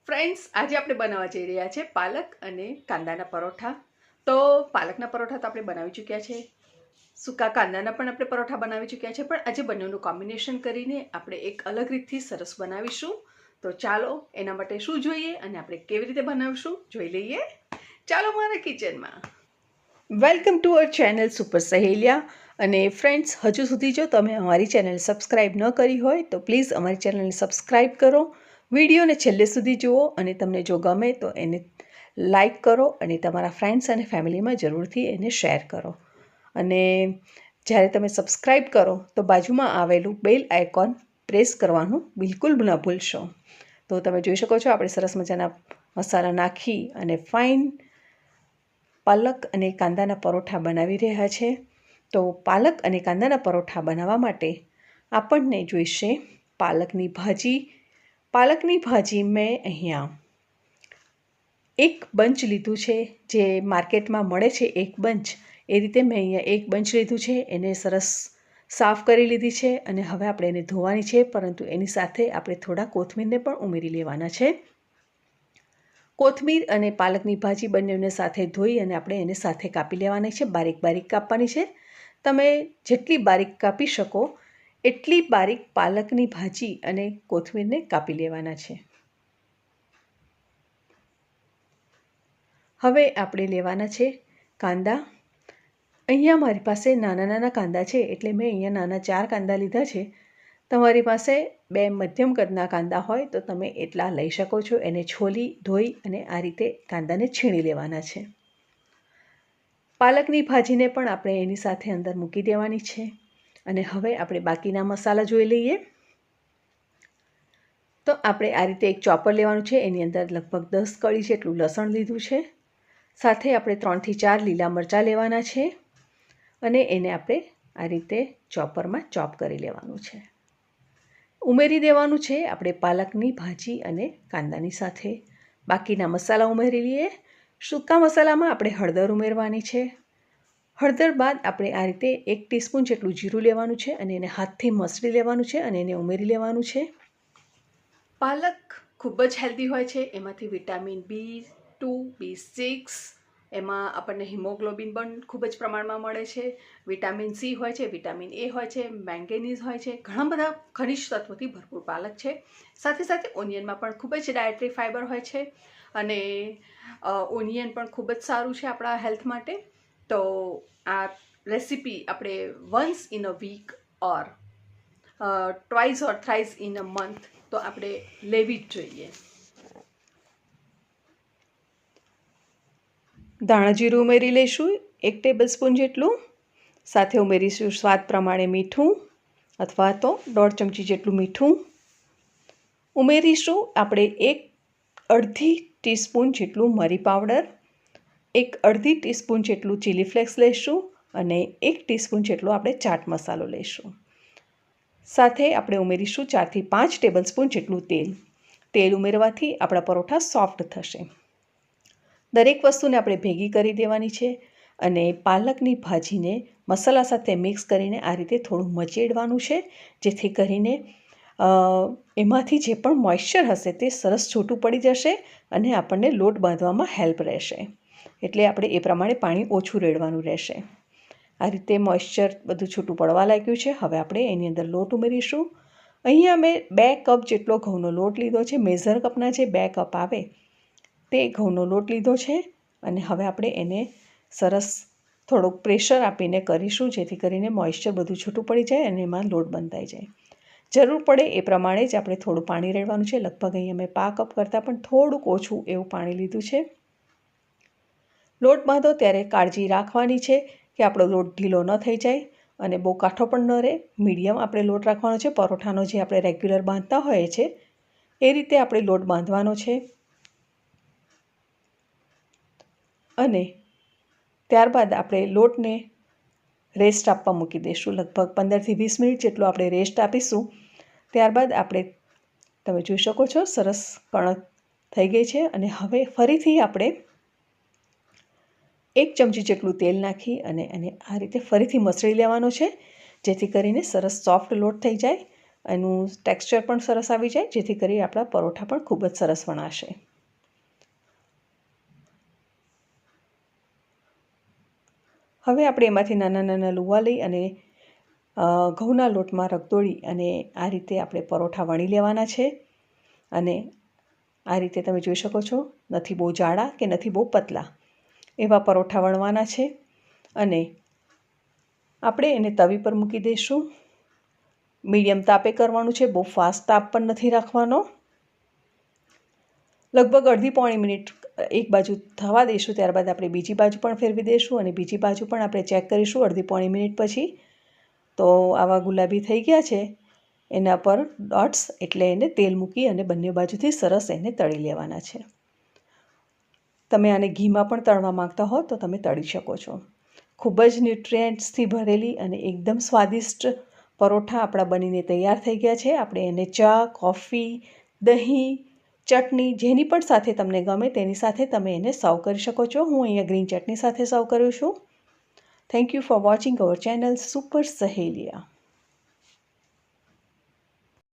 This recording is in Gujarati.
ફ્રેન્ડ્સ, આજે આપણે બનાવવા જઈ રહ્યા છે પાલક અને કાંદાના પરોઠા. તો પાલકના પરોઠા તો આપણે બનાવી ચૂક્યા છે, સૂકા કાંદાના પણ આપણે પરોઠા બનાવી ચૂક્યા છે, પણ આજે બંનેનું કોમ્બિનેશન કરીને આપણે એક અલગ રીતથી સરસ બનાવીશું. તો ચાલો એના માટે શું જોઈએ અને આપણે કેવી રીતે બનાવીશું જોઈ લઈએ. ચાલો મારા કિચનમાં. Welcome to our channel super Saheliya. અને ફ્રેન્ડ્સ, હજુ સુધી જો તમે અમારી ચેનલ સબસ્ક્રાઈબ ન કરી હોય તો પ્લીઝ અમારી ચેનલને સબસ્ક્રાઈબ કરો, વિડીયોને છેલ્લે સુધી જુઓ અને તમને જો ગમે તો એને લાઈક કરો અને તમારા ફ્રેન્ડ્સ અને ફેમિલીમાં જરૂરથી એને શેર કરો. અને જ્યારે તમે સબસ્ક્રાઈબ કરો તો બાજુમાં આવેલું બેલ આઇકોન પ્રેસ કરવાનું બિલકુલ ન ભૂલશો. તો તમે જોઈ શકો છો આપણે સરસ મજાના મસાલા નાખી અને ફાઇન પાલક અને કાંદાના પરોઠા બનાવી રહ્યા છે. તો પાલક અને કાંદાના પરોઠા બનાવવા માટે આપણને જોઈશે પાલકની ભાજી. પાલકની ભાજી મેં અહીંયા એક બંચ લીધું છે, જે માર્કેટમાં મળે છે એક બંચ, એ રીતે મેં અહીંયા એક બંચ લીધું છે. એને સરસ સાફ કરી લીધી છે અને હવે આપણે એને ધોવાની છે, પરંતુ એની સાથે આપણે થોડા કોથમીરને પણ ઉમેરી લેવાના છે. કોથમીર અને પાલકની ભાજી બંનેને સાથે ધોઈ અને આપણે એને સાથે કાપી લેવાની છે, બારીક બારીક કાપવાની છે. તમે જેટલી બારીક કાપી શકો એટલી બારીક પાલકની ભાજી અને કોથમીરને કાપી લેવાના છે. હવે આપણે લેવાના છે કાંદા. અહીંયા મારી પાસે નાના નાના કાંદા છે, એટલે મેં અહીંયા નાના 4 કાંદા લીધા છે. તમારી પાસે 2 મધ્યમ કદના કાંદા હોય તો તમે એટલા લઈ શકો છો. એને છોલી ધોઈ અને આ રીતે કાંદાને છીણી લેવાના છે. પાલકની ભાજીને પણ આપણે એની સાથે અંદર મૂકી દેવાની છે. અને હવે આપણે બાકીના મસાલા જોઈ લઈએ. તો આપણે આ રીતે એક ચોપર લેવાનું છે, એની અંદર લગભગ 10 કળી જેટલું લસણ લીધું છે. સાથે આપણે 3 થી 4 લીલા મરચાં લેવાના છે અને એને આપણે આ રીતે ચોપરમાં ચોપ કરી લેવાનું છે. ઉમેરી દેવાનું છે આપણે પાલકની ભાજી અને કાંદાની સાથે. બાકીના મસાલા ઉમેરી લઈએ. સૂકા મસાલામાં આપણે હળદર ઉમેરવાની છે. હળદર બાદ આપણે આ રીતે 1 ટીસ્પૂન જેટલું જીરું લેવાનું છે અને એને હાથથી મસળી લેવાનું છે અને એને ઉમેરી લેવાનું છે. પાલક ખૂબ જ હેલ્ધી હોય છે. એમાંથી વિટામિન B2, B6, એમાં આપણને હિમોગ્લોબિન પણ ખૂબ જ પ્રમાણમાં મળે છે. વિટામિન C હોય છે, વિટામિન A હોય છે, મેંગેનીઝ હોય છે. ઘણા બધા ખનિજ તત્વોથી ભરપૂર પાલક છે. સાથે સાથે ઓનિયનમાં પણ ખૂબ જ ડાયટરી ફાઇબર હોય છે અને ઓનિયન પણ ખૂબ જ સારું છે આપણા હેલ્થ માટે. તો આ રેસીપી આપણે once in a week or twice or thrice in a month તો આપણે લેવી જ જોઈએ. ધાણા જીરું ઉમેરી લઈશું 1 ટેબલસ્પૂન જેટલું. સાથે ઉમેરીશું સ્વાદ પ્રમાણે મીઠું અથવા તો 1.5 ચમચી જેટલું મીઠું. ઉમેરીશું આપણે 1/2 ટીસ્પૂન જેટલું મરી પાવડર, 1/2 ટીસ્પૂન જેટલું ચીલી ફ્લેક્સ લઈશું અને 1 ટીસ્પૂન જેટલો આપણે ચાટ મસાલો લઈશું. સાથે આપણે ઉમેરીશું 4 થી 5 ટેબલસ્પૂન જેટલું તેલ. તેલ ઉમેરવાથી આપણા પરોઠા સોફ્ટ થશે. દરેક વસ્તુને આપણે ભેગી કરી દેવાની છે અને પાલકની ભાજીને મસાલા સાથે મિક્સ કરીને આ રીતે થોડું મચેડવાનું છે, જેથી કરીને એમાંથી જે પણ મોઇશ્ચર હશે તે સરસ છૂટું પડી જશે અને આપણને લોટ બાંધવામાં હેલ્પ રહેશે. એટલે આપણે એ પ્રમાણે પાણી ઓછું રેડવાનું રહેશે. આ રીતે મોઇશ્ચર બધું છૂટું પડવા લાગ્યું છે. હવે આપણે એની અંદર લોટ ઉમેરીશું. અહીંયા મેં 2 કપ જેટલો ઘઉંનો લોટ લીધો છે. મેઝર કપના જે 2 કપ આવે તે ઘઉંનો લોટ લીધો છે અને હવે આપણે એને સરસ થોડુંક પ્રેશર આપીને કરીશું, જેથી કરીને મોઇશ્ચર બધું છૂટું પડી જાય અને એમાં લોટ બંધાઈ જાય. જરૂર પડે એ પ્રમાણે જ આપણે થોડું પાણી રેડવાનું છે. લગભગ અહીંયા મેં 5 કપ કરતાં પણ થોડુંક ઓછું એવું પાણી લીધું છે. લોટ બાંધો ત્યારે કાળજી રાખવાની છે કે આપણો લોટ ઢીલો ન થઈ જાય અને બહુ કાઠો પણ ન રહે. મીડિયમ આપણે લોટ રાખવાનો છે. પરોઠાનો જે આપણે રેગ્યુલર બાંધતા હોઈએ છીએ એ રીતે આપણે લોટ બાંધવાનો છે. અને ત્યારબાદ આપણે લોટને રેસ્ટ આપવા મૂકી દઈશું. લગભગ 15 થી 20 મિનિટ જેટલો આપણે રેસ્ટ આપીશું. ત્યારબાદ આપણે તમે જોઈ શકો છો સરસ કણક થઈ ગઈ છે અને હવે ફરીથી આપણે 1 ચમચી જેટલું તેલ નાખી અને એને આ રીતે ફરીથી મસળી લેવાનો છે, જેથી કરીને સરસ સોફ્ટ લોટ થઈ જાય એનું ટેક્સચર પણ સરસ આવી જાય, જેથી કરી આપણા પરોઠા પણ ખૂબ જ સરસ વણાશે. હવે આપણે એમાંથી નાના નાના લુવા લઈ અને ઘઉંના લોટમાં રગદોળી અને આ રીતે આપણે પરોઠા વણી લેવાના છે. અને આ રીતે તમે જોઈ શકો છો, નથી બહુ જાડા કે નથી બહુ પતલા એવા પરોઠા વણવાના છે. અને આપણે એને તવી પર મૂકી દઈશું. મીડિયમ તાપે કરવાનું છે, બહુ ફાસ્ટ તાપ પણ નથી રાખવાનો. લગભગ અડધી પોણી મિનિટ એક બાજુ થવા દઈશું, ત્યારબાદ આપણે બીજી બાજુ પણ ફેરવી દઈશું અને બીજી બાજુ પણ આપણે ચેક કરીશું અડધી પોણી મિનિટ પછી. તો આવા ગુલાબી થઈ ગયા છે. એના પર ડોટ્સ એટલે એને તેલ મૂકી અને બંને બાજુથી સરસ એને તળી લેવાના છે. તમે આને ઘીમાં પણ તળવા માંગતા હો તો તમે તળી શકો છો. ખૂબ જ ન્યુટ્રિયન્ટ્સથી ભરેલી અને એકદમ સ્વાદિષ્ટ પરોઠા આપણા બનીને તૈયાર થઈ ગયા છે. આપણે એને ચા, કોફી, દહીં, ચટણી જેની પણ સાથે તમને ગમે તેની સાથે તમે એને સર્વ કરી શકો છો. હું અહીંયા ગ્રીન ચટણી સાથે સર્વ કરું છું. Thank you for watching hour channel super સહેલિયા.